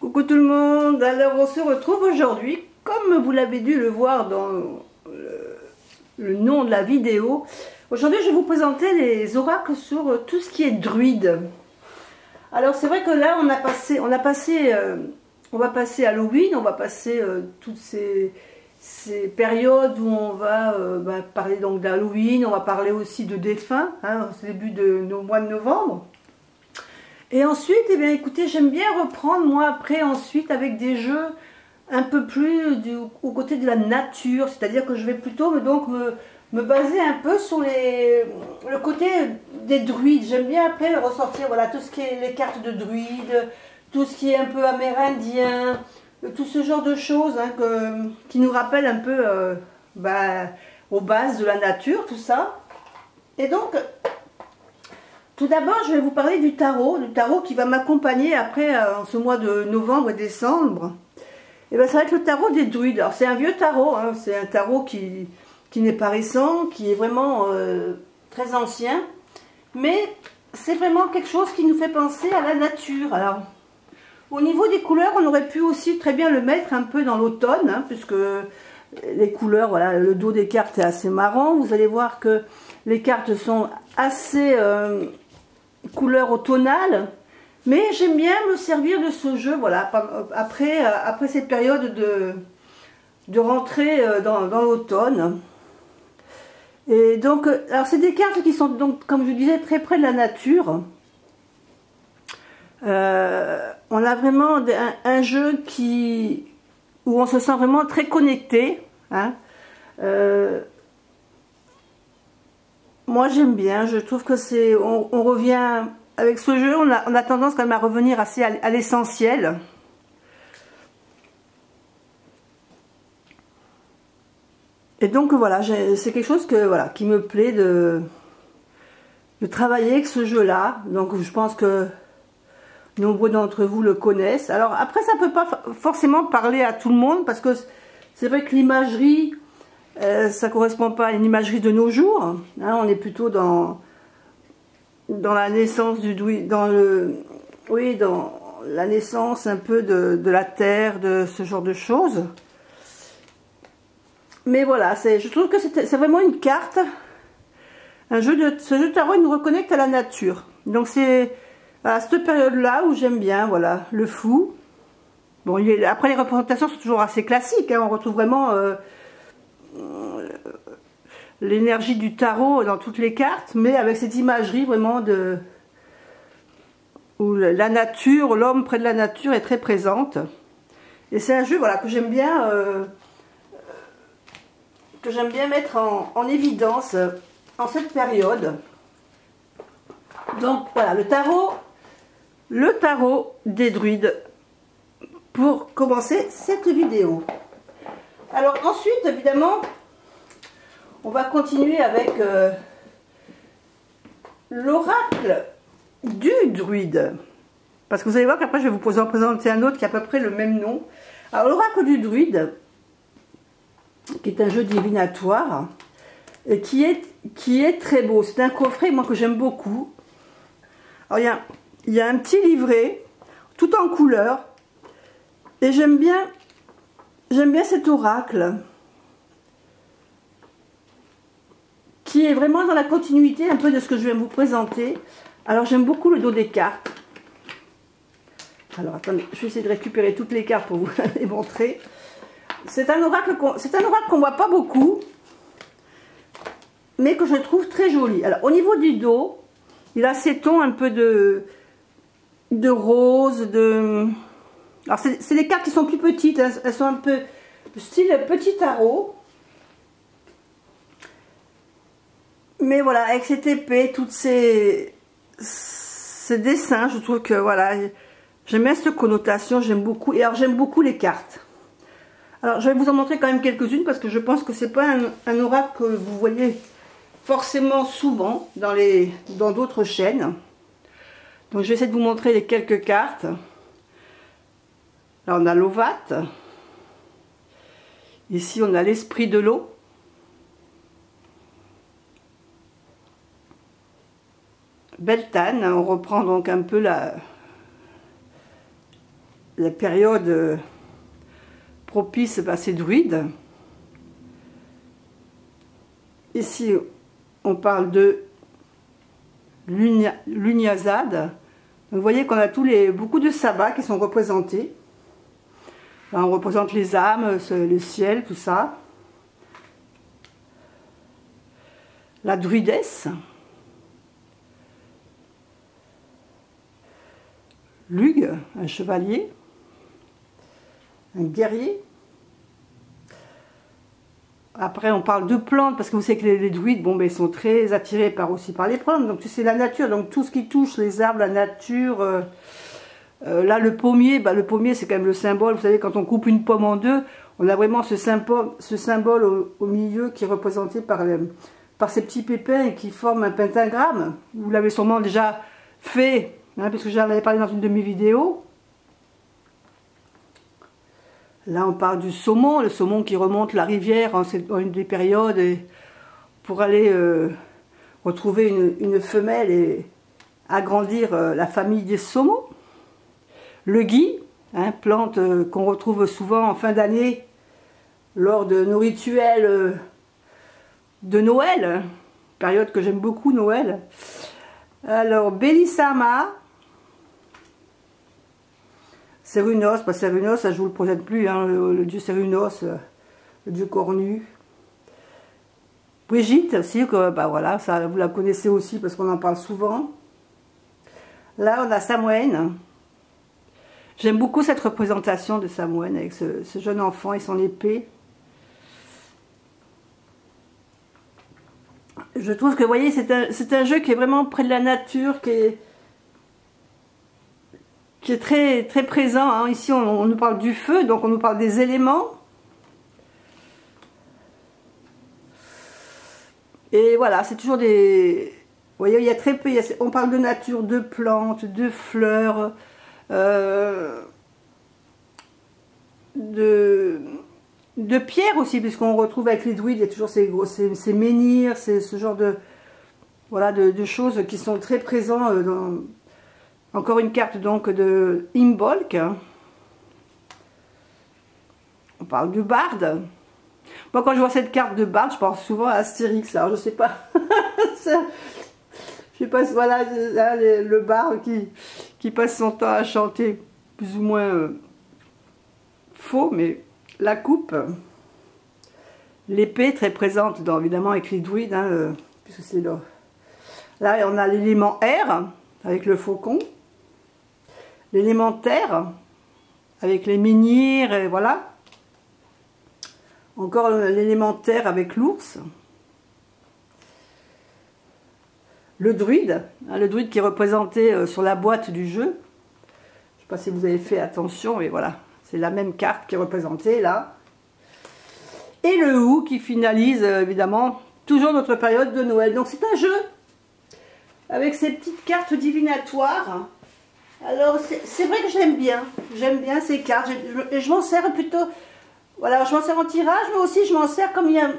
Coucou tout le monde, alors on se retrouve aujourd'hui, comme vous l'avez dû le voir dans le nom de la vidéo. Aujourd'hui je vais vous présenter les oracles sur tout ce qui est druide. Alors c'est vrai que là on va passer Halloween, on va passer toutes ces périodes où on va parler donc d'Halloween, on va parler aussi de défunts, hein, au début du mois de novembre. Et ensuite, eh bien, écoutez, j'aime bien reprendre moi après ensuite avec des jeux un peu plus au côté de la nature, c'est-à-dire que je vais plutôt me baser un peu sur le côté des druides. J'aime bien après ressortir voilà, tout ce qui est les cartes de druides, tout ce qui est un peu amérindien, tout ce genre de choses hein, qui nous rappellent un peu aux bases de la nature, tout ça. Et donc... tout d'abord, je vais vous parler du tarot qui va m'accompagner après en ce mois de novembre et décembre. Et bien, ça va être le tarot des druides. Alors, c'est un vieux tarot, hein, c'est un tarot qui n'est pas récent, qui est vraiment très ancien. Mais c'est vraiment quelque chose qui nous fait penser à la nature. Alors, au niveau des couleurs, on aurait pu aussi très bien le mettre un peu dans l'automne, hein, puisque les couleurs, voilà, le dos des cartes est assez marrant. Vous allez voir que les cartes sont assez... couleur automnale, mais j'aime bien me servir de ce jeu, voilà, après cette période de rentrée dans l'automne. Et donc, alors c'est des cartes qui sont donc, comme je disais, très près de la nature. On a vraiment un jeu où on se sent vraiment très connecté, hein. Moi j'aime bien, je trouve que on revient, avec ce jeu, on a tendance quand même à revenir assez à l'essentiel. Et donc voilà, c'est quelque chose qui me plaît de travailler avec ce jeu-là. Donc je pense que nombreux d'entre vous le connaissent. Alors après ça ne peut pas forcément parler à tout le monde, parce que c'est vrai que l'imagerie... ça ne correspond pas à une imagerie de nos jours, hein, on est plutôt dans la naissance du druide, dans la naissance un peu de la terre, de ce genre de choses. Mais voilà, je trouve que c'est vraiment une carte, ce jeu de tarot, il nous reconnecte à la nature. Donc c'est à cette période-là où j'aime bien, voilà, le fou. Bon, après les représentations sont toujours assez classiques, hein, on retrouve vraiment... l'énergie du tarot dans toutes les cartes, mais avec cette imagerie vraiment où la nature, l'homme près de la nature est très présente. Et c'est un jeu voilà, que j'aime bien mettre en évidence en cette période. Donc voilà, le tarot des druides pour commencer cette vidéo. Alors ensuite, évidemment, on va continuer avec l'oracle du druide. Parce que vous allez voir qu'après, je vais vous en présenter un autre qui a à peu près le même nom. Alors, l'oracle du druide, qui est un jeu divinatoire, et qui est très beau. C'est un coffret, moi, que j'aime beaucoup. Alors, il y a un petit livret, tout en couleur. Et j'aime bien cet oracle. Qui est vraiment dans la continuité un peu de ce que je vais vous présenter. Alors j'aime beaucoup le dos des cartes. Alors attendez, je vais essayer de récupérer toutes les cartes pour vous les montrer. C'est un oracle qu'on ne voit pas beaucoup, mais que je trouve très joli. Alors au niveau du dos, il a ces tons un peu de rose, alors c'est des cartes qui sont plus petites, hein, elles sont un peu style petit tarot. Mais voilà, avec cette épée, toutes ces dessins, je trouve que voilà, j'aime bien cette connotation, j'aime beaucoup. Et alors j'aime beaucoup les cartes. Alors je vais vous en montrer quand même quelques-unes parce que je pense que c'est pas un oracle que vous voyez forcément souvent dans d'autres chaînes. Donc je vais essayer de vous montrer les quelques cartes. Là on a l'Ovat. Ici on a l'esprit de l'eau. Beltane, on reprend donc un peu la période propice à ces druides. Ici, on parle de l'Unyazad. Donc, vous voyez qu'on a beaucoup de sabbats qui sont représentés. Là, on représente les âmes, le ciel, tout ça. La druidesse. Lug, un chevalier. Un guerrier. Après, on parle de plantes, parce que vous savez que les druides, bon, ben, ils sont très attirés aussi par les plantes. Donc, c'est la nature. Donc, tout ce qui touche les arbres, la nature. Là, le pommier, c'est quand même le symbole. Vous savez, quand on coupe une pomme en deux, on a vraiment ce symbole au milieu qui est représenté par ces petits pépins et qui forment un pentagramme. Vous l'avez sûrement déjà fait, hein, puisque j'en avais parlé dans une de mes vidéos. Là, on parle du saumon, le saumon qui remonte la rivière en une des périodes pour aller retrouver une femelle et agrandir la famille des saumons. Le gui, hein, plante qu'on retrouve souvent en fin d'année lors de nos rituels de Noël, période que j'aime beaucoup, Noël. Alors, Bélissama. Cérunos, Cérunos, ça je vous le projette plus, hein, le dieu Cérunos, le dieu cornu. Brigitte aussi, que, voilà, ça, vous la connaissez aussi parce qu'on en parle souvent. Là, on a Samhain. J'aime beaucoup cette représentation de Samhain avec ce jeune enfant et son épée. Je trouve que, vous voyez, c'est un jeu qui est vraiment près de la nature, qui est très, très présent. Hein. Ici, on nous parle du feu, donc on nous parle des éléments. Et voilà, c'est toujours des... Vous voyez, il y a très peu... On parle de nature, de plantes, de fleurs, de pierres aussi, puisqu'on retrouve avec les druides, il y a toujours ces menhirs, ce genre de... Voilà, de choses qui sont très présents dans... Encore une carte donc de Imbolc. On parle du barde. Moi quand je vois cette carte de barde, je pense souvent à Astérix. Alors je sais pas. Je sais pas, voilà, le barde qui passe son temps à chanter plus ou moins faux, mais la coupe. L'épée très présente dans, évidemment avec les druides, hein, puisque c'est là. Là on a l'élément air avec le faucon. L'élément terre, avec les menhirs, et voilà. Encore l'élément terre avec l'ours. Le druide, hein, le druide qui est représenté sur la boîte du jeu. Je ne sais pas si vous avez fait attention, mais voilà. C'est la même carte qui est représentée là. Et le hou qui finalise, évidemment, toujours notre période de Noël. Donc c'est un jeu avec ces petites cartes divinatoires. Alors, c'est vrai que j'aime bien ces cartes, je m'en sers plutôt, voilà, je m'en sers en tirage, mais aussi je m'en sers comme il y a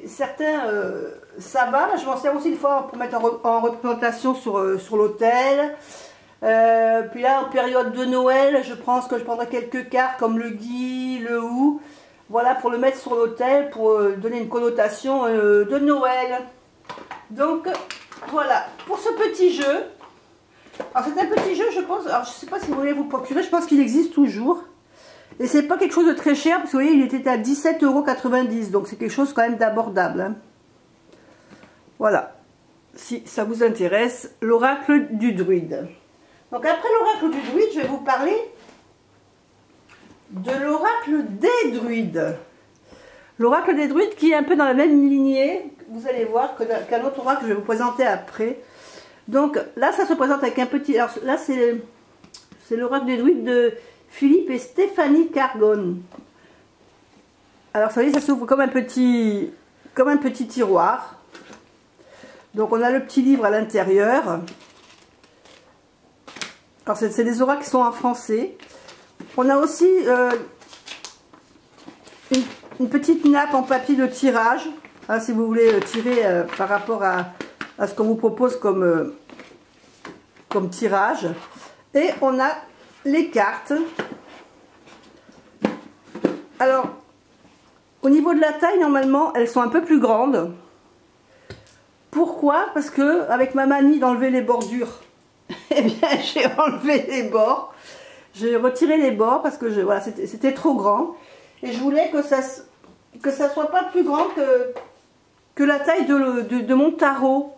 certains sabbats, je m'en sers aussi des fois pour mettre en représentation sur l'autel. Puis là, en période de Noël, je pense que je prendrai quelques cartes comme le gui, le hou, voilà, pour le mettre sur l'autel, pour donner une connotation de Noël. Donc, voilà, pour ce petit jeu. Alors c'est un petit jeu, je pense, alors je ne sais pas si vous voulez vous procurer, je pense qu'il existe toujours. Et c'est pas quelque chose de très cher, parce que vous voyez, il était à 17,90 €, donc c'est quelque chose quand même d'abordable. Hein. Voilà, si ça vous intéresse, l'oracle du druide. Donc après l'oracle du druide, je vais vous parler de l'oracle des druides. L'oracle des druides qui est un peu dans la même lignée, vous allez voir, qu'un autre oracle que je vais vous présenter après. Donc là, ça se présente avec un petit... Alors là, c'est l'oracle des druides de Philippe et Stéphanie Cargone. Alors, vous savez, ça s'ouvre comme un petit tiroir. Donc, on a le petit livre à l'intérieur. Alors, c'est des oracles qui sont en français. On a aussi une petite nappe en papier de tirage. Hein, si vous voulez tirer par rapport à ce qu'on vous propose comme tirage. Et on a les cartes. Alors, au niveau de la taille, normalement, elles sont un peu plus grandes. Pourquoi? Parce que, avec ma manie d'enlever les bordures, eh bien, j'ai enlevé les bords. J'ai retiré les bords parce que voilà, c'était trop grand. Et je voulais que ça soit pas plus grand que la taille de mon tarot.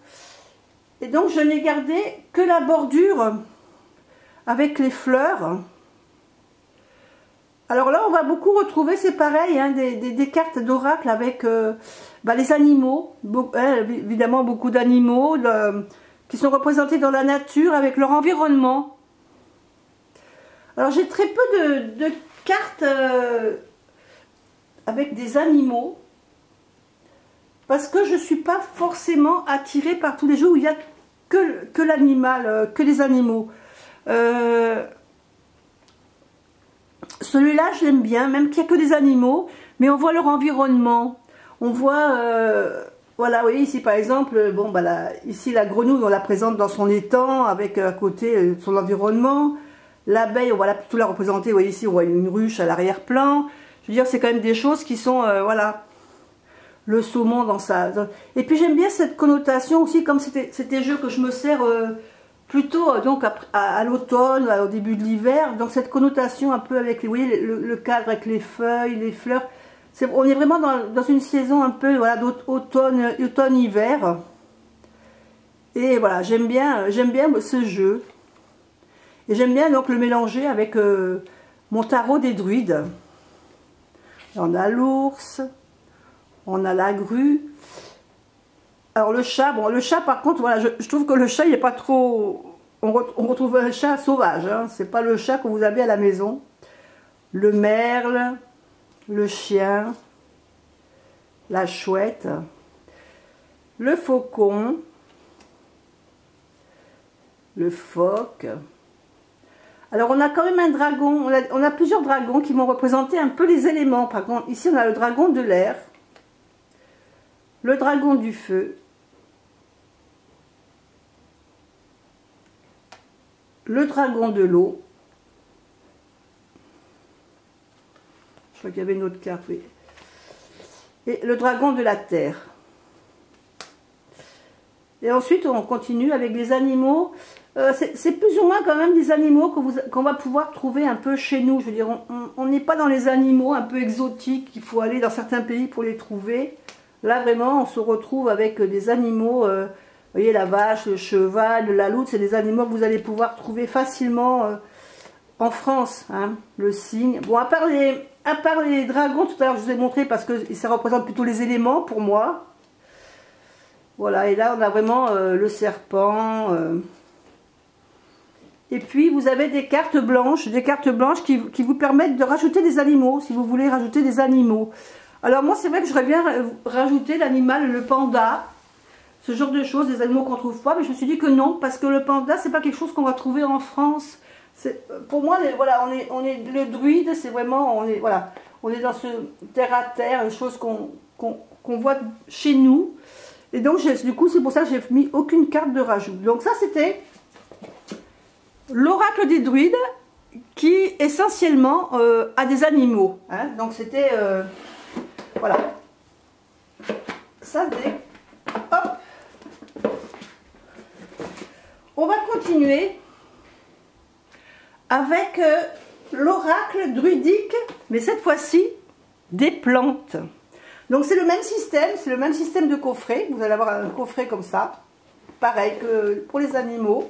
Et donc, je n'ai gardé que la bordure avec les fleurs. Alors là, on va beaucoup retrouver, c'est pareil, hein, des cartes d'oracle avec les animaux, évidemment beaucoup d'animaux qui sont représentés dans la nature avec leur environnement. Alors j'ai très peu de cartes avec des animaux parce que je ne suis pas forcément attirée par tous les jeux où il n'y a que l'animal, que les animaux. Celui-là, je l'aime bien, même qu'il n'y a que des animaux, mais on voit leur environnement. On voit, voilà, vous voyez ici par exemple, bon, ici la grenouille, on la présente dans son étang, avec à côté son environnement. L'abeille, on va plutôt la représenter, vous voyez ici, on voit une ruche à l'arrière-plan. Je veux dire, c'est quand même des choses qui sont, voilà, le saumon dans sa... Et puis j'aime bien cette connotation aussi, comme c'est des jeux que je me sers... plutôt donc à l'automne, au début de l'hiver, donc cette connotation un peu avec, vous voyez, le cadre avec les feuilles, les fleurs, on est vraiment dans une saison un peu, voilà, d'automne-hiver. Et voilà, j'aime bien ce jeu. Et j'aime bien donc le mélanger avec mon tarot des druides. On a l'ours, on a la grue. Alors le chat, bon le chat par contre, voilà, je trouve que le chat il n'est pas trop... On retrouve un chat sauvage, hein, c'est pas le chat que vous avez à la maison. Le merle, le chien, la chouette, le faucon, le phoque. Alors on a quand même un dragon, on a plusieurs dragons qui vont représenter un peu les éléments. Par contre, ici on a le dragon de l'air, le dragon du feu, le dragon de l'eau. Je crois qu'il y avait une autre carte, oui. Et le dragon de la terre. Et ensuite, on continue avec les animaux. C'est plus ou moins quand même des animaux qu'on va pouvoir trouver un peu chez nous. Je veux dire, on n'est pas dans les animaux un peu exotiques. Il faut aller dans certains pays pour les trouver. Là, vraiment, on se retrouve avec des animaux... vous voyez, la vache, le cheval, la loutre, c'est des animaux que vous allez pouvoir trouver facilement en France. Hein, le cygne. Bon, à part les dragons, tout à l'heure je vous ai montré parce que ça représente plutôt les éléments pour moi. Voilà, et là on a vraiment le serpent. Et puis vous avez des cartes blanches qui vous permettent de rajouter des animaux, si vous voulez rajouter des animaux. Alors moi c'est vrai que j'aurais bien rajouté l'animal, le panda. Ce genre de choses, des animaux qu'on ne trouve pas, mais je me suis dit que non, parce que le panda, c'est pas quelque chose qu'on va trouver en France. Pour moi, voilà, on est le druide, c'est vraiment, on est dans ce terre à terre, une chose qu'on voit chez nous. Et donc, du coup, c'est pour ça que j'ai mis aucune carte de rajout. Donc ça, c'était l'oracle des druides, qui essentiellement a des animaux. Hein. Donc c'était, voilà. Ça, c'est... Hop. On va continuer avec l'oracle druidique, mais cette fois-ci des plantes. Donc c'est le même système de coffret. Vous allez avoir un coffret comme ça, pareil que pour les animaux.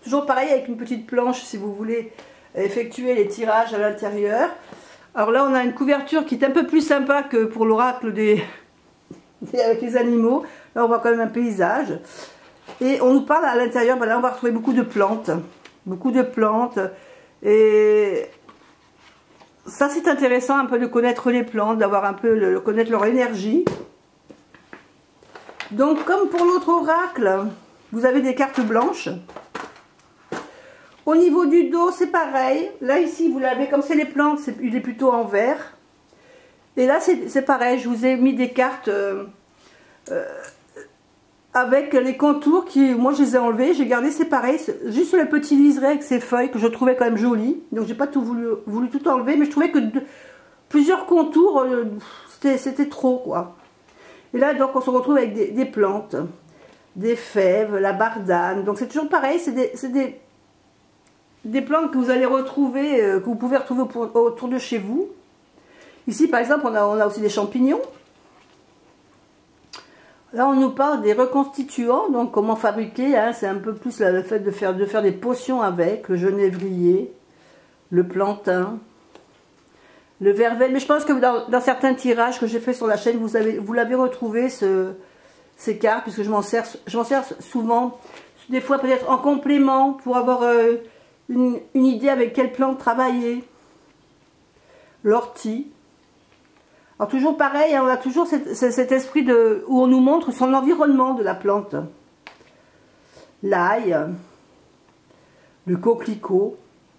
Toujours pareil avec une petite planche si vous voulez effectuer les tirages à l'intérieur. Alors là on a une couverture qui est un peu plus sympa que pour l'oracle avec les animaux. Là on voit quand même un paysage. Et on nous parle à l'intérieur, ben là on va retrouver beaucoup de plantes. Et ça c'est intéressant un peu de connaître les plantes, d'avoir un peu de connaître leur énergie. Donc comme pour l'autre oracle, vous avez des cartes blanches. Au niveau du dos c'est pareil. Là ici vous l'avez, comme c'est les plantes, il est plutôt en vert. Et là c'est pareil, je vous ai mis des cartes... avec les contours qui, moi je les ai enlevés, j'ai gardé séparés, juste le petit liseré avec ses feuilles que je trouvais quand même joli. Donc j'ai pas tout voulu tout enlever, mais je trouvais que plusieurs contours, c'était trop quoi. Et là donc on se retrouve avec des plantes, des fèves, la bardane. Donc c'est toujours pareil, c'est des plantes que vous allez retrouver, que vous pouvez retrouver autour de chez vous. Ici par exemple on a aussi des champignons. Là, on nous parle des reconstituants, donc comment fabriquer, hein, c'est un peu plus le fait de faire des potions avec, le genévrier, le plantain, le verveine. Mais je pense que dans certains tirages que j'ai fait sur la chaîne, vous l'avez retrouvé, ces cartes, puisque je m'en sers souvent, des fois peut-être en complément, pour avoir une idée avec quelle plante travailler. L'ortie. Alors toujours pareil, on a toujours cet esprit où on nous montre son environnement de la plante. L'ail, le coquelicot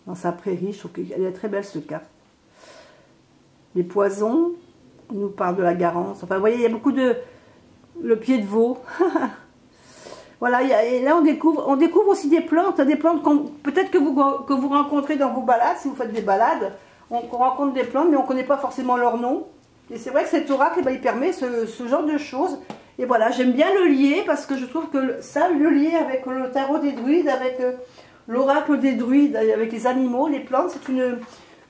dans sa prairie, je trouve qu'elle est très belle ce cas. Les poisons, on nous parle de la garance. Enfin vous voyez, il y a beaucoup le pied de veau. Voilà, et là on découvre aussi des plantes peut-être que vous rencontrez dans vos balades, si vous faites des balades. On rencontre des plantes mais on ne connaît pas forcément leur nom. Et c'est vrai que cet oracle, il permet ce genre de choses. Et voilà, j'aime bien le lier parce que je trouve que ça, le lier avec le tarot des druides, avec l'oracle des druides, avec les animaux, les plantes, c'est une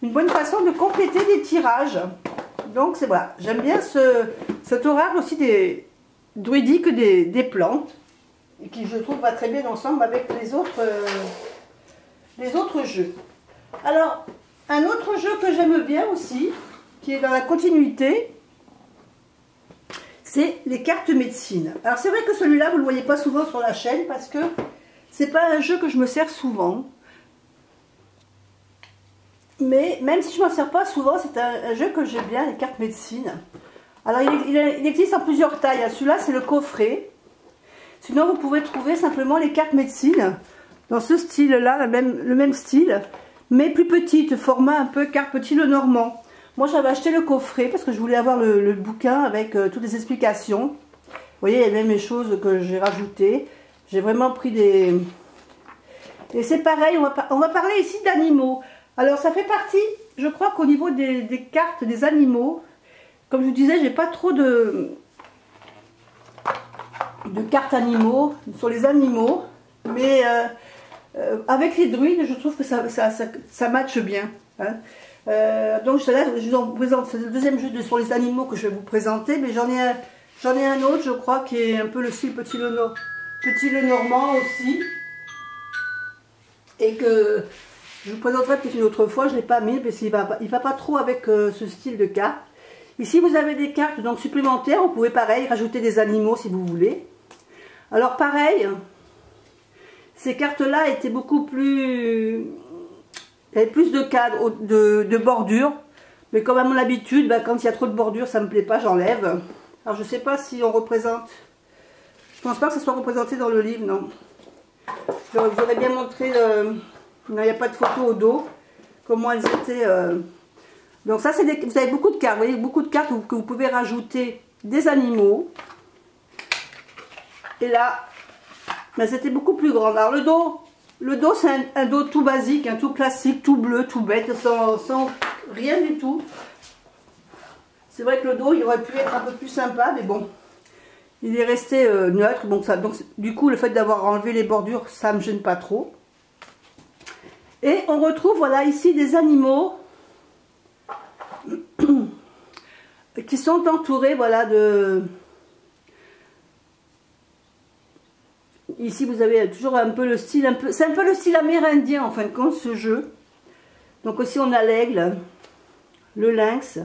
bonne façon de compléter des tirages. Donc c'est voilà, j'aime bien cet oracle aussi des druidiques des plantes, et qui je trouve va très bien ensemble avec les autres jeux. Alors, un autre jeu que j'aime bien aussi, qui est dans la continuité, c'est les cartes médecine. Alors c'est vrai que celui-là, vous ne le voyez pas souvent sur la chaîne, parce que c'est pas un jeu que je me sers souvent. Mais même si je ne m'en sers pas souvent, c'est un jeu que j'aime bien, les cartes médecine. Alors il existe en plusieurs tailles. Celui-là, c'est le coffret. Sinon, vous pouvez trouver simplement les cartes médecine dans ce style-là, le même style, mais plus petite, format un peu carte petit le normand. Moi, j'avais acheté le coffret parce que je voulais avoir le bouquin avec toutes les explications. Vous voyez, il y a même les choses que j'ai rajoutées. J'ai vraiment pris des... Et c'est pareil, on va parler ici d'animaux. Alors, ça fait partie, je crois qu'au niveau des cartes des animaux, comme je vous disais, j'ai pas trop de cartes animaux, sur les animaux. Mais avec les druides, je trouve que ça matche bien. Hein. Donc là, je vous présente, c'est le deuxième jeu sur les animaux que je vais vous présenter, mais j'en ai un autre, je crois, qui est un peu le style petit le normand aussi, et que je vous présenterai peut-être une autre fois. Je ne l'ai pas mis parce qu'il va pas trop avec ce style de carte. Ici vous avez des cartes donc supplémentaires, vous pouvez pareil rajouter des animaux si vous voulez. Alors pareil, ces cartes là étaient beaucoup plus... Il y avait plus de cadres, de bordures. Mais comme à mon habitude, quand il y a trop de bordures, ça ne me plaît pas, j'enlève. Alors je ne sais pas si on représente... Je pense pas que ça soit représenté dans le livre, non. Je vous aurais bien montré... Non, il n'y a pas de photo au dos. Comment elles étaient... Donc ça, vous avez beaucoup de cartes. Vous voyez, beaucoup de cartes que vous pouvez rajouter des animaux. Et là, c'était beaucoup plus grand. Alors le dos, c'est un dos tout basique, un tout classique, tout bleu, tout bête, sans rien du tout. C'est vrai que le dos, il aurait pu être un peu plus sympa, mais bon, il est resté neutre. Donc du coup, le fait d'avoir enlevé les bordures, ça ne me gêne pas trop. Et on retrouve, voilà, ici des animaux qui sont entourés, voilà, de... Ici, vous avez toujours un peu le style, c'est un peu le style amérindien, en fin de compte, ce jeu. Donc aussi, on a l'aigle, le lynx.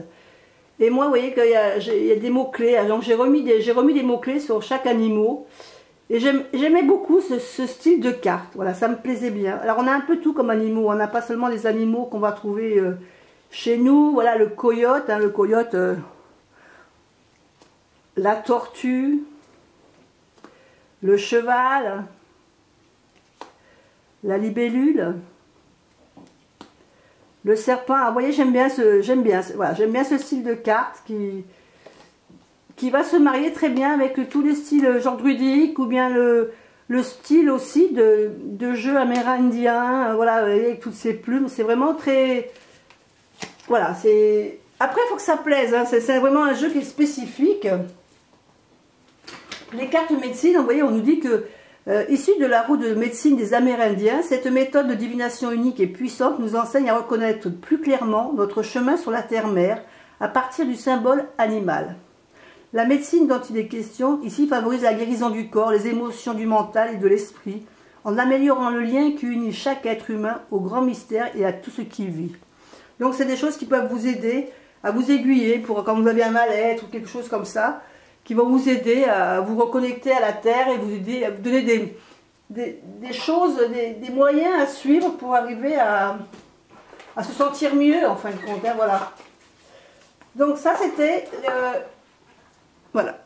Et moi, vous voyez qu'il y a des mots-clés. Donc, j'ai remis des mots-clés sur chaque animal. Et j'aimais beaucoup ce style de carte. Voilà, ça me plaisait bien. Alors, on a un peu tout comme animaux. On n'a pas seulement les animaux qu'on va trouver chez nous. Voilà, le coyote, la tortue, le cheval, la libellule, le serpent. Alors, vous voyez, j'aime bien ce style de carte qui va se marier très bien avec tous les styles genre druidique ou bien le style aussi de jeu amérindien, voilà, avec toutes ces plumes. C'est vraiment très... Voilà, c'est... Après, il faut que ça plaise, hein. C'est vraiment un jeu qui est spécifique. Les cartes médecine, vous voyez, on nous dit que, issue de la roue de médecine des Amérindiens, cette méthode de divination unique et puissante nous enseigne à reconnaître plus clairement notre chemin sur la terre-mère à partir du symbole animal. La médecine dont il est question ici favorise la guérison du corps, les émotions du mental et de l'esprit, en améliorant le lien qui unit chaque être humain au grand mystère et à tout ce qui vit. Donc c'est des choses qui peuvent vous aider à vous aiguiller pour quand vous avez un mal-être ou quelque chose comme ça, qui vont vous aider à vous reconnecter à la terre et vous aider à vous donner des choses, des moyens à suivre pour arriver à se sentir mieux en fin de compte, hein, voilà. Donc ça c'était voilà,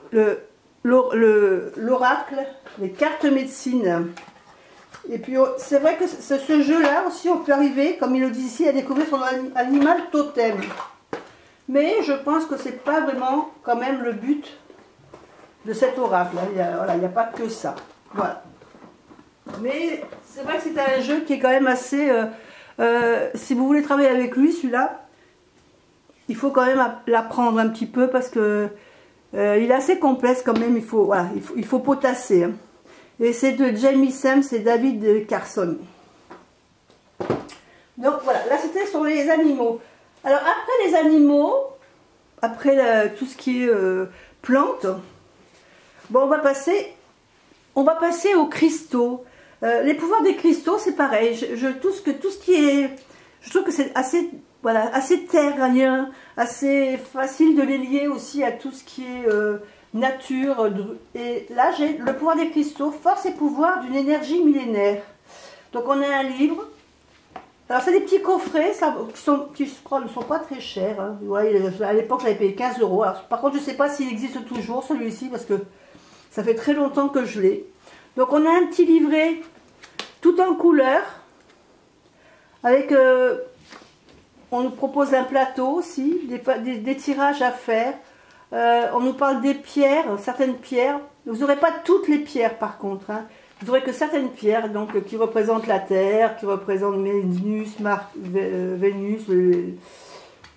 l'oracle, les cartes médecine. Et puis c'est vrai que ce jeu-là aussi, on peut arriver, comme il le dit ici, à découvrir son animal totem. Mais je pense que c'est pas vraiment quand même le but de cet oracle. Voilà, il n'y a pas que ça. Voilà. Mais c'est vrai que c'est un jeu qui est quand même assez... si vous voulez travailler avec lui, celui-là, il faut quand même l'apprendre un petit peu parce que il est assez complexe quand même. Voilà, il faut potasser. Hein. Et c'est de Jamie Sams et David Carson. Donc voilà, là c'était sur les animaux. Alors après les animaux, après tout ce qui est plantes, bon, on va passer aux cristaux. Les pouvoirs des cristaux, c'est pareil. Tout ce qui est, je trouve que c'est assez, voilà, assez terrien, assez facile de les lier aussi à tout ce qui est nature. Et là, j'ai le pouvoir des cristaux, force et pouvoir d'une énergie millénaire. Donc on a un livre. Alors c'est des petits coffrets, qui je crois ne sont pas très chers. Hein. Ouais, à l'époque j'avais payé 15 €. Alors, par contre je ne sais pas s'il existe toujours celui-ci parce que ça fait très longtemps que je l'ai. Donc on a un petit livret tout en couleur. Avec, on nous propose un plateau aussi, des tirages à faire. On nous parle des pierres, certaines pierres. Vous n'aurez pas toutes les pierres par contre. Hein. Vous n'aurez que certaines pierres donc, qui représentent la Terre, qui représentent Vénus,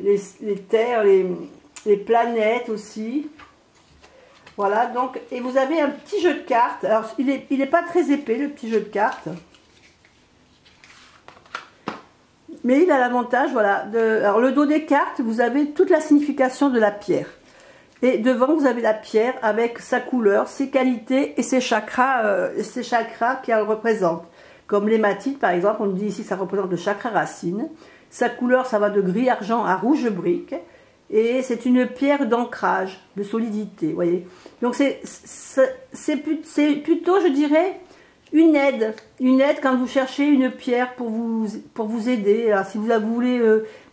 les terres, les planètes aussi. Voilà, donc, et vous avez un petit jeu de cartes. Alors, il est pas très épais, le petit jeu de cartes. Mais il a l'avantage, voilà. Alors, le dos des cartes, vous avez toute la signification de la pierre. Et devant, vous avez la pierre avec sa couleur, ses qualités et ses chakras qu'elle représente. Comme l'hématite, par exemple, on dit ici, ça représente le chakra racine. Sa couleur, ça va de gris-argent à rouge brique. Et c'est une pierre d'ancrage, de solidité, vous voyez. Donc c'est plutôt, je dirais, une aide quand vous cherchez une pierre pour vous aider. Alors, si vous voulez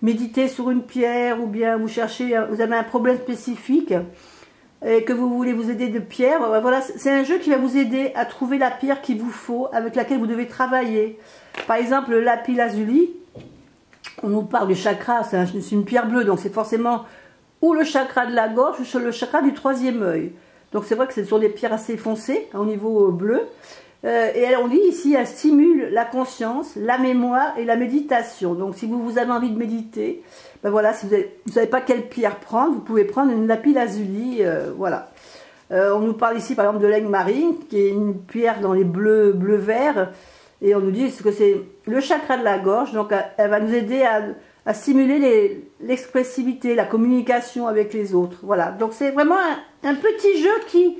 méditer sur une pierre ou bien vous avez un problème spécifique et que vous voulez vous aider de pierre, voilà, c'est un jeu qui va vous aider à trouver la pierre qu'il vous faut, avec laquelle vous devez travailler. Par exemple, le lapis lazuli, on nous parle du chakra, c'est une pierre bleue, donc c'est forcément ou le chakra de la gorge ou le chakra du troisième œil. Donc c'est vrai que ce sont des pierres assez foncées hein, au niveau bleu. Et on dit ici, elle stimule la conscience, la mémoire et la méditation. Donc si vous avez envie de méditer, ben voilà, si vous ne savez pas quelle pierre prendre, vous pouvez prendre une lapis lazuli, voilà. On nous parle ici par exemple de l'aigle marine, qui est une pierre dans les bleu-vert, et on nous dit que c'est le chakra de la gorge, donc elle va nous aider à stimuler l'expressivité, la communication avec les autres. Voilà, donc c'est vraiment un petit jeu qui...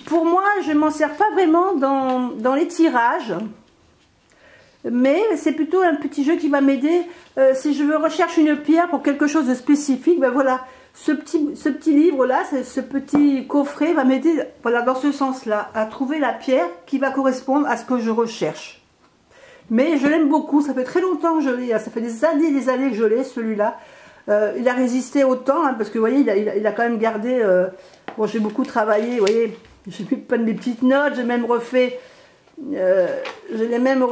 pour moi, je ne m'en sers pas vraiment dans les tirages, mais c'est plutôt un petit jeu qui va m'aider si je recherche une pierre pour quelque chose de spécifique. Ben voilà, ce petit livre-là, ce petit coffret va m'aider voilà, dans ce sens-là, à trouver la pierre qui va correspondre à ce que je recherche. Mais je l'aime beaucoup, ça fait très longtemps que je l'ai, ça fait des années que je l'ai, celui-là. Il a résisté au temps, hein, parce que vous voyez, il a quand même gardé... bon, j'ai beaucoup travaillé, vous voyez... J'ai pu prendre des petites notes, j'ai même refait, je l'ai même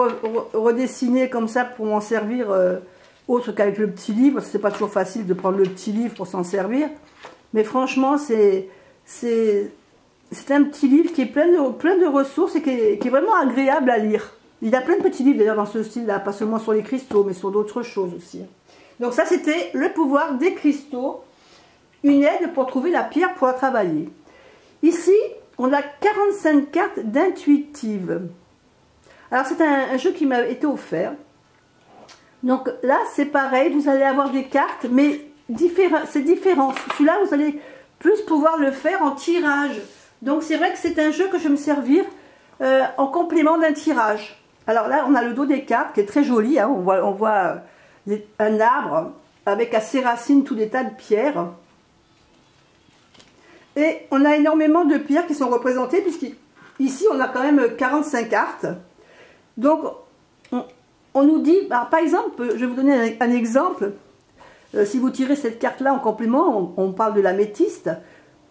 redessiné comme ça pour m'en servir autre qu'avec le petit livre. C'est pas toujours facile de prendre le petit livre pour s'en servir. Mais franchement, c'est un petit livre qui est plein de ressources et qui est vraiment agréable à lire. Il y a plein de petits livres d'ailleurs dans ce style-là, pas seulement sur les cristaux, mais sur d'autres choses aussi. Donc ça, c'était Le pouvoir des cristaux, une aide pour trouver la pierre pour la travailler. Ici, on a 45 cartes d'intuitive. Alors c'est un jeu qui m'a été offert. Donc là, c'est pareil, vous allez avoir des cartes, mais c'est différent. Celui-là, vous allez plus pouvoir le faire en tirage. Donc c'est vrai que c'est un jeu que je vais me servir en complément d'un tirage. Alors là, on a le dos des cartes qui est très joli. Hein. On voit un arbre avec à ses racines tous des tas de pierres. Et on a énormément de pierres qui sont représentées, puisqu'ici, on a quand même 45 cartes. Donc, on nous dit, par exemple, je vais vous donner un exemple. Si vous tirez cette carte-là en complément, on parle de l'améthyste.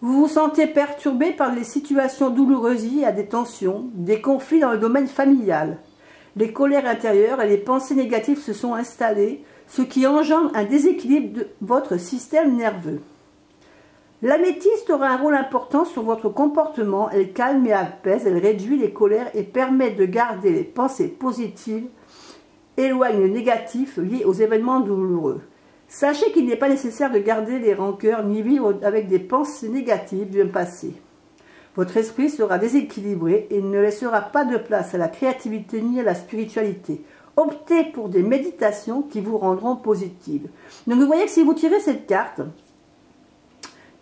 Vous vous sentez perturbé par les situations douloureuses liées à des tensions, des conflits dans le domaine familial. Les colères intérieures et les pensées négatives se sont installées, ce qui engendre un déséquilibre de votre système nerveux. L'améthyste aura un rôle important sur votre comportement. Elle calme et apaise, elle réduit les colères et permet de garder les pensées positives, éloigne le négatif lié aux événements douloureux. Sachez qu'il n'est pas nécessaire de garder les rancœurs ni vivre avec des pensées négatives du passé. Votre esprit sera déséquilibré et ne laissera pas de place à la créativité ni à la spiritualité. Optez pour des méditations qui vous rendront positives. Donc vous voyez que si vous tirez cette carte,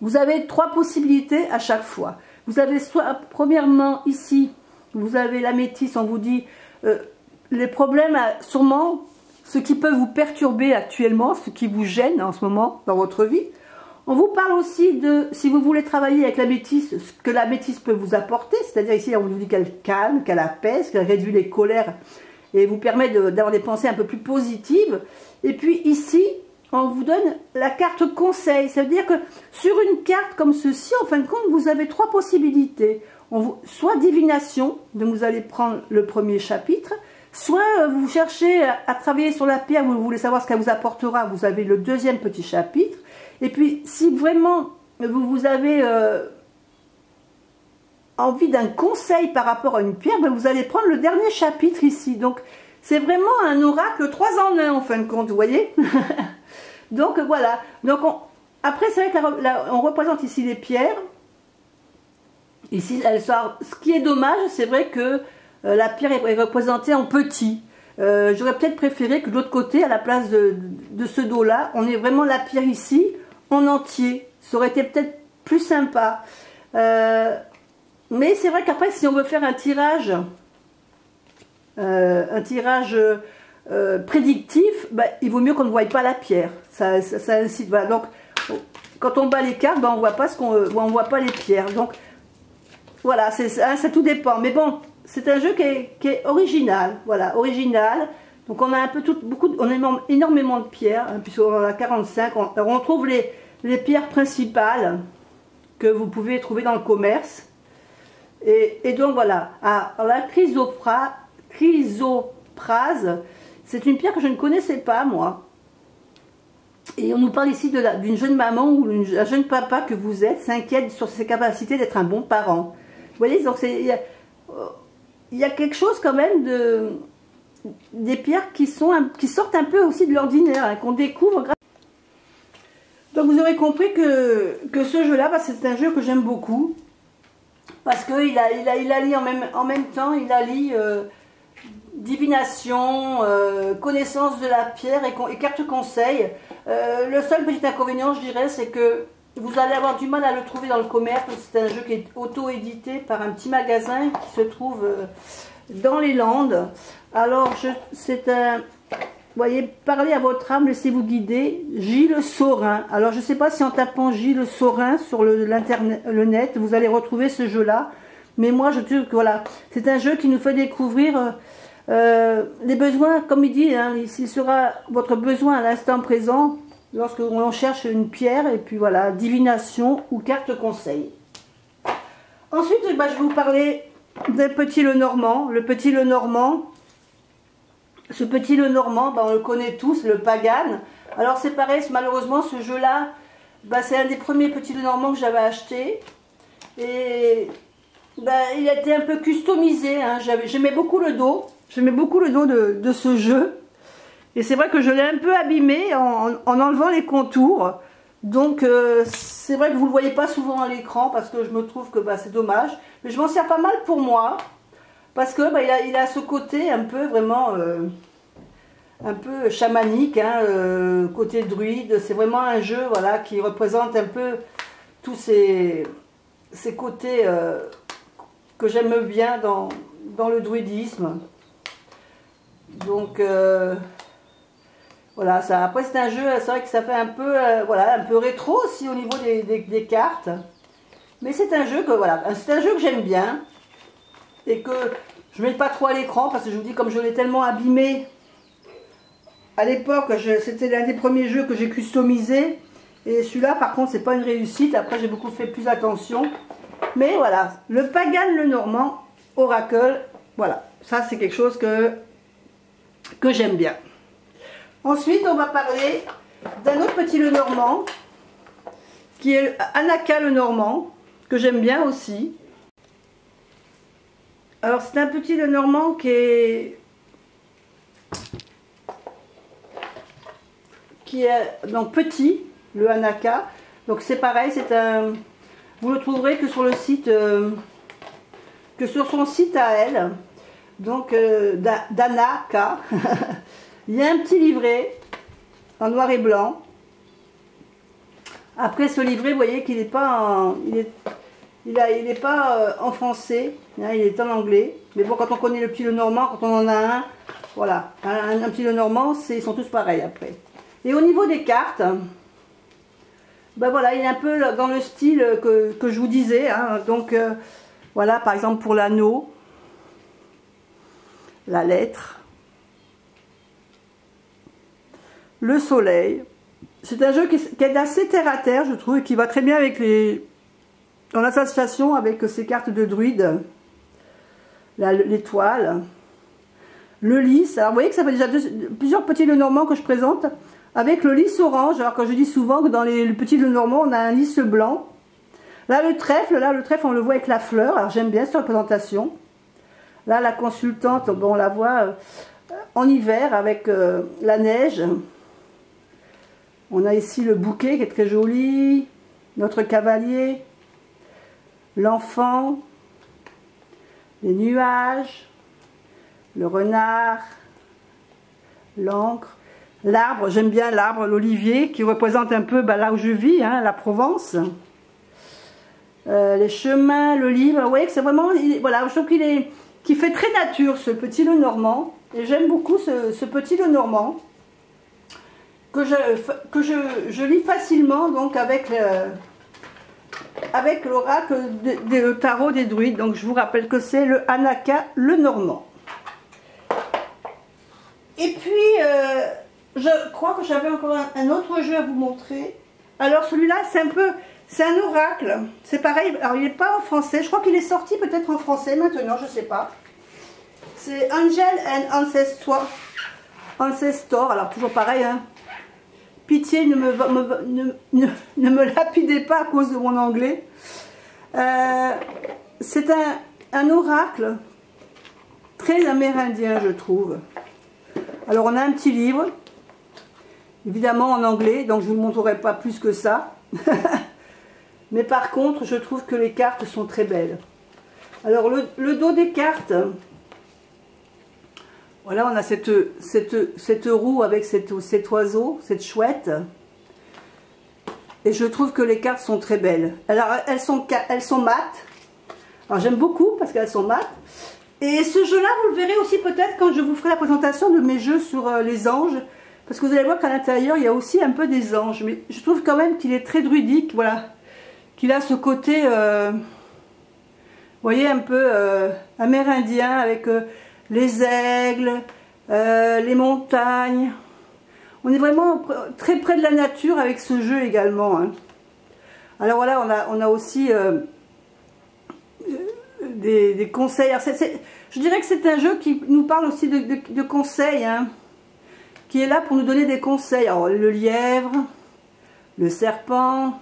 vous avez 3 possibilités à chaque fois. Vous avez soit, premièrement, ici, vous avez l'améthyste, on vous dit les problèmes, sûrement, ce qui peut vous perturber actuellement, ce qui vous gêne en ce moment dans votre vie. On vous parle aussi de, si vous voulez travailler avec l'améthyste, ce que l'améthyste peut vous apporter, c'est-à-dire ici on vous dit qu'elle calme, qu'elle apaise, qu'elle réduit les colères et vous permet d'avoir des pensées un peu plus positives. Et puis ici, on vous donne la carte conseil, ça veut dire que sur une carte comme ceci, en fin de compte, vous avez 3 possibilités. Soit divination, donc vous allez prendre le premier chapitre, soit vous cherchez à travailler sur la pierre, vous voulez savoir ce qu'elle vous apportera, vous avez le deuxième petit chapitre. Et puis, si vraiment vous avez envie d'un conseil par rapport à une pierre, ben vous allez prendre le dernier chapitre ici. Donc, c'est vraiment un oracle 3 en 1 en fin de compte, vous voyez. Donc, voilà. Donc, après, c'est vrai qu'on représente ici les pierres. Ici, ce qui est dommage, c'est vrai que la pierre est représentée en petit. J'aurais peut-être préféré que de l'autre côté, à la place de ce dos-là, on ait vraiment la pierre ici, en entier. Ça aurait été peut-être plus sympa. Mais c'est vrai qu'après, si on veut faire un tirage prédictif, bah, il vaut mieux qu'on ne voie pas la pierre. Ça incite. Voilà. Donc, quand on bat les cartes, bah, on voit pas on voit pas les pierres. Donc, voilà, ça tout dépend. Mais bon, c'est un jeu qui est original. Voilà, original. Donc on a un peu on a énormément de pierres, hein, puisqu'on en a 45. On retrouve les pierres principales que vous pouvez trouver dans le commerce. Et donc voilà. Alors la chrysoprase, c'est une pierre que je ne connaissais pas moi. Et on nous parle ici d'une jeune maman ou un jeune papa que vous êtes s'inquiète sur ses capacités d'être un bon parent. Vous voyez, donc il y a quelque chose quand même des pierres qui sortent un peu aussi de l'ordinaire, hein, qu'on découvre. Donc vous aurez compris que ce jeu-là, bah, c'est un jeu que j'aime beaucoup. Parce qu'il allie en même temps, il allie divination, connaissance de la pierre et carte conseil. Le seul petit inconvénient, je dirais, c'est que vous allez avoir du mal à le trouver dans le commerce. C'est un jeu qui est auto-édité par un petit magasin qui se trouve dans les Landes. Alors, c'est un... Vous voyez, parlez à votre âme, laissez-vous guider. Gilles Saurin. Alors, je ne sais pas si en tapant Gilles Saurin sur le net, vous allez retrouver ce jeu-là. Mais moi, je trouve que voilà, c'est un jeu qui nous fait découvrir les besoins, comme il dit, hein, il sera votre besoin à l'instant présent lorsque l'on cherche une pierre, et puis voilà, divination ou carte conseil. Ensuite, bah, je vais vous parler d'un petit Lenormand. Le petit Lenormand, ce petit Lenormand, bah, on le connaît tous, le Pagan. Alors c'est pareil, malheureusement ce jeu-là, bah, c'est un des premiers petits Lenormand que j'avais acheté. Et bah, il a été un peu customisé, hein. J'aimais beaucoup le dos. J'aimais beaucoup le dos de ce jeu. Et c'est vrai que je l'ai un peu abîmé en enlevant les contours. Donc c'est vrai que vous ne le voyez pas souvent à l'écran parce que je me trouve que bah, c'est dommage. Mais je m'en sers pas mal pour moi. Parce que bah, il a ce côté un peu vraiment... un peu chamanique, hein, côté druide. C'est vraiment un jeu, voilà, qui représente un peu tous ces côtés que j'aime bien dans le druidisme. Donc voilà, ça. Après c'est un jeu, c'est vrai que ça fait un peu voilà, un peu rétro aussi au niveau des cartes. Mais c'est un jeu que voilà, c'est un jeu que j'aime bien et que je ne mets pas trop à l'écran parce que je vous dis, comme je l'ai tellement abîmé. À l'époque, c'était l'un des premiers jeux que j'ai customisé. Et celui-là, par contre, c'est pas une réussite. Après, j'ai beaucoup fait plus attention. Mais voilà, le Pagan Lenormand Oracle, voilà. Ça, c'est quelque chose que j'aime bien. Ensuite, on va parler d'un autre petit Lenormand, qui est Anaka Lenormand, que j'aime bien aussi. Alors, c'est un petit Lenormand qui est donc petit, le Anaka. Donc c'est pareil, c'est un, vous le trouverez que sur le site, que sur son site à elle, donc d'Anaka. Il y a un petit livret en noir et blanc. Après ce livret, vous voyez qu'il n'est pas il est pas en français, hein, il est en anglais. Mais bon, quand on connaît le petit Lenormand, quand on en a un, voilà, un petit Lenormand, ils sont tous pareils après. Et au niveau des cartes, ben voilà, il est un peu dans le style que je vous disais, hein. Donc voilà, par exemple pour l'anneau, la lettre, le soleil. C'est un jeu qui est assez terre à terre, je trouve, et qui va très bien avec dans l'association avec ces cartes de druide, l'étoile, le lys. Alors vous voyez que ça fait déjà plusieurs petits Lenormand que je présente. Avec le lys orange, alors quand je dis souvent que dans les petits Lenormand, on a un lys blanc. Là, le trèfle, on le voit avec la fleur. Alors, j'aime bien cette représentation. Là, la consultante, bon, on la voit en hiver avec la neige. On a ici le bouquet qui est très joli. Notre cavalier. L'enfant. Les nuages. Le renard. L'encre. L'arbre, j'aime bien l'arbre, l'olivier, qui représente un peu là où je vis, hein, la Provence. Les chemins, le livre, vous voyez que c'est vraiment, voilà, je trouve qu'il fait très nature, ce petit Lenormand. Et j'aime beaucoup ce petit Lenormand, que je lis facilement, donc avec l'oracle le tarot des druides. Donc je vous rappelle que c'est le Anaka Lenormand. Et puis... je crois que j'avais encore un autre jeu à vous montrer. Alors celui-là, c'est un oracle. C'est pareil, alors il n'est pas en français. Je crois qu'il est sorti peut-être en français maintenant, je ne sais pas. C'est Angel and Ancestor. Alors toujours pareil, hein. Pitié, ne me lapidez pas à cause de mon anglais. C'est un oracle très amérindien, je trouve. Alors on a un petit livre. Évidemment en anglais, donc je ne vous le montrerai pas plus que ça. Mais par contre, je trouve que les cartes sont très belles. Alors le dos des cartes, voilà, on a cette roue avec cet oiseau, cette chouette. Et je trouve que les cartes sont très belles. Alors elles sont mates. Alors j'aime beaucoup parce qu'elles sont mates. Et ce jeu-là, vous le verrez aussi peut-être quand je vous ferai la présentation de mes jeux sur les anges. Parce que vous allez voir qu'à l'intérieur, il y a aussi un peu des anges. Mais je trouve quand même qu'il est très druidique, voilà. Qu'il a ce côté, vous voyez, un peu amérindien, avec les aigles, les montagnes. On est vraiment très près de la nature avec ce jeu également, hein. Alors voilà, on a aussi des conseils. Alors, je dirais que c'est un jeu qui nous parle aussi de conseils, hein, qui est là pour nous donner des conseils. Alors le lièvre, le serpent.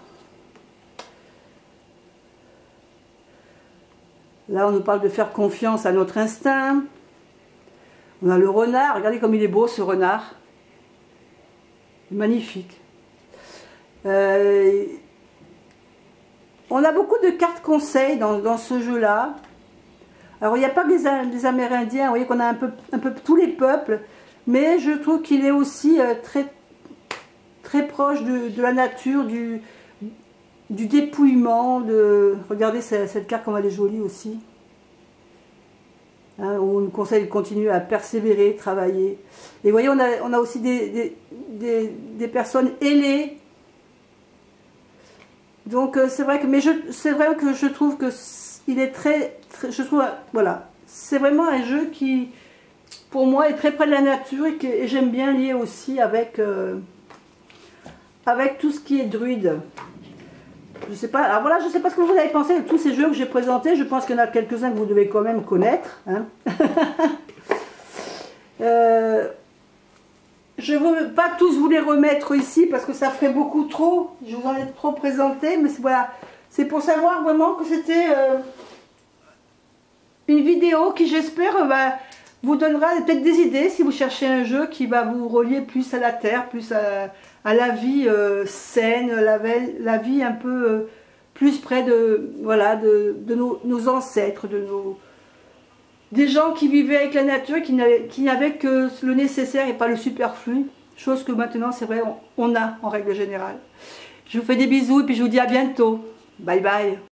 Là, on nous parle de faire confiance à notre instinct. On a le renard. Regardez comme il est beau, ce renard. Magnifique. On a beaucoup de cartes conseils dans ce jeu-là. Alors, il n'y a pas que des Amérindiens. Vous voyez qu'on a un peu tous les peuples. Mais je trouve qu'il est aussi très proche de la nature, du dépouillement. Regardez cette carte comme elle est jolie aussi. Hein, on nous conseille de continuer à persévérer, travailler. Et vous voyez, on a aussi des personnes ailées. Donc c'est vrai que, je trouve que il est voilà, c'est vraiment un jeu qui, pour moi, est très près de la nature et j'aime bien lier aussi avec tout ce qui est druide. Je sais pas, alors voilà, je sais pas ce que vous avez pensé de tous ces jeux que j'ai présentés. Je pense qu'il y en a quelques-uns que vous devez quand même connaître. Hein. Je ne veux pas tous vous les remettre ici parce que ça ferait beaucoup trop. Je vous en ai trop présenté, mais voilà, c'est pour savoir vraiment que c'était une vidéo qui, j'espère, vous donnera peut-être des idées si vous cherchez un jeu qui va vous relier plus à la terre, plus à la vie saine, la vie un peu plus près de, voilà, de nos ancêtres, des gens qui vivaient avec la nature, qui n'avaient que le nécessaire et pas le superflu, chose que maintenant, c'est vrai, on a en règle générale. Je vous fais des bisous et puis je vous dis à bientôt. Bye bye.